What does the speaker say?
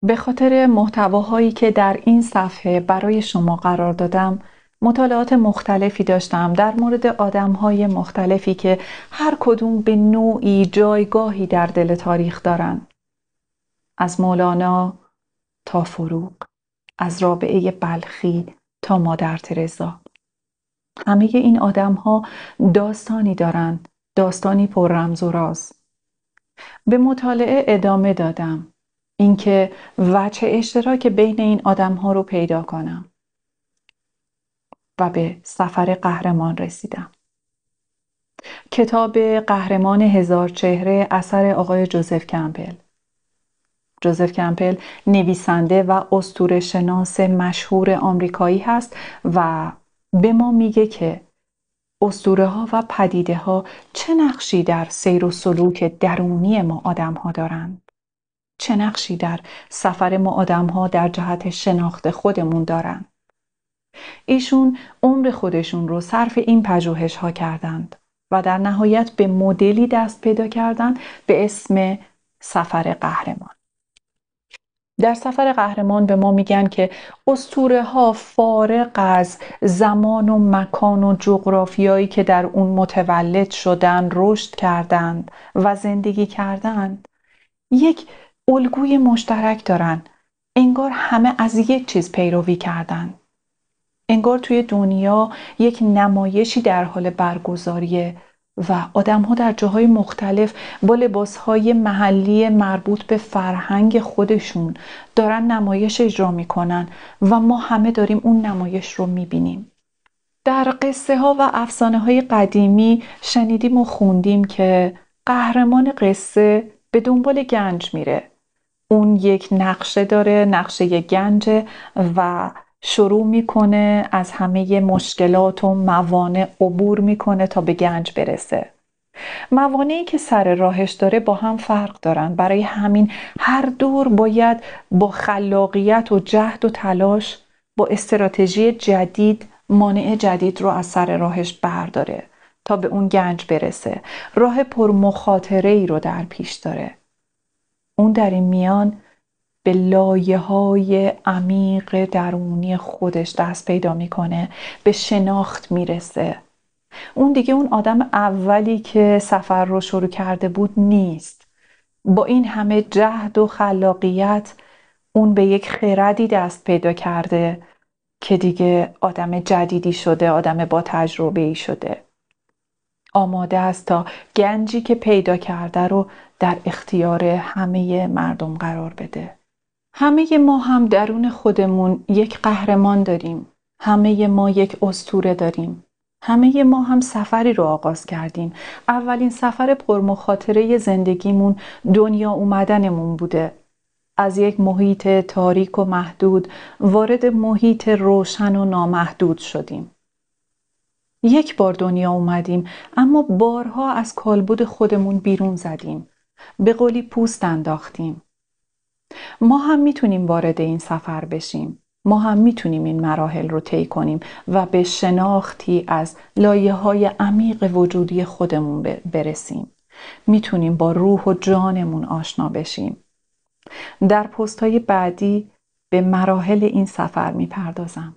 به خاطر محتواهایی که در این صفحه برای شما قرار دادم، مطالعات مختلفی داشتم در مورد آدم‌های مختلفی که هر کدوم به نوعی جایگاهی در دل تاریخ دارن. از مولانا تا فروغ، از رابعه بلخی تا مادر ترزا. همه این آدم‌ها داستانی دارند، داستانی پر رمز و راز. به مطالعه ادامه دادم، اینکه وجه اشتراک بین این آدم‌ها رو پیدا کنم و به سفر قهرمان رسیدم. کتاب قهرمان هزار چهره اثر آقای جوزف کمپل. جوزف کمپل نویسنده و اسطوره‌شناس مشهور آمریکایی هست و به ما میگه که اسطوره‌ها و پدیده‌ها چه نقشی در سیر و سلوک درونی ما آدم‌ها دارند. چه نقشی در سفر ما آدم‌ها در جهت شناخت خودمون دارند. ایشون عمر خودشون رو صرف این پژوهش‌ها کردند و در نهایت به مدلی دست پیدا کردند به اسم سفر قهرمان. در سفر قهرمان به ما میگن که اسطوره‌ها فارغ از زمان و مکان و جغرافیایی که در اون متولد شدن، رشد کردند و زندگی کردند، یک الگوی مشترک دارن. انگار همه از یک چیز پیروی کردن. انگار توی دنیا یک نمایشی در حال برگزاریه و آدم‌ها در جاهای مختلف با لباس‌های محلی مربوط به فرهنگ خودشون دارن نمایش اجرا می‌کنن و ما همه داریم اون نمایش رو می‌بینیم. در قصه ها و افسانه های قدیمی شنیدیم و خوندیم که قهرمان قصه به دنبال گنج میره. اون یک نقشه داره، نقشه گنج، و شروع میکنه از همه مشکلات و موانع عبور میکنه تا به گنج برسه. موانعی که سر راهش داره با هم فرق دارن، برای همین هر دور باید با خلاقیت و جهد و تلاش با استراتژی جدید مانع جدید رو از سر راهش برداره تا به اون گنج برسه. راه پرمخاطره‌ای رو در پیش داره. اون در این میان به لایه‌های عمیق درونی خودش دست پیدا میکنه، به شناخت میرسه. اون دیگه اون آدم اولی که سفر رو شروع کرده بود نیست. با این همه جهد و خلاقیت اون به یک خردی دست پیدا کرده که دیگه آدم جدیدی شده، آدم با تجربه‌ای شده. آماده است تا گنجی که پیدا کرده رو در اختیار همه مردم قرار بده. همه ما هم درون خودمون یک قهرمان داریم. همه ما یک اسطوره داریم. همه ما هم سفری رو آغاز کردیم. اولین سفر پرمخاطره زندگیمون دنیا اومدنمون بوده. از یک محیط تاریک و محدود وارد محیط روشن و نامحدود شدیم. یک بار دنیا اومدیم، اما بارها از کالبد خودمون بیرون زدیم. به قولی پوست انداختیم. ما هم میتونیم وارد این سفر بشیم. ما هم میتونیم این مراحل رو طی کنیم و به شناختی از لایه‌های عمیق وجودی خودمون برسیم. میتونیم با روح و جانمون آشنا بشیم. در پست‌های بعدی به مراحل این سفر میپردازم.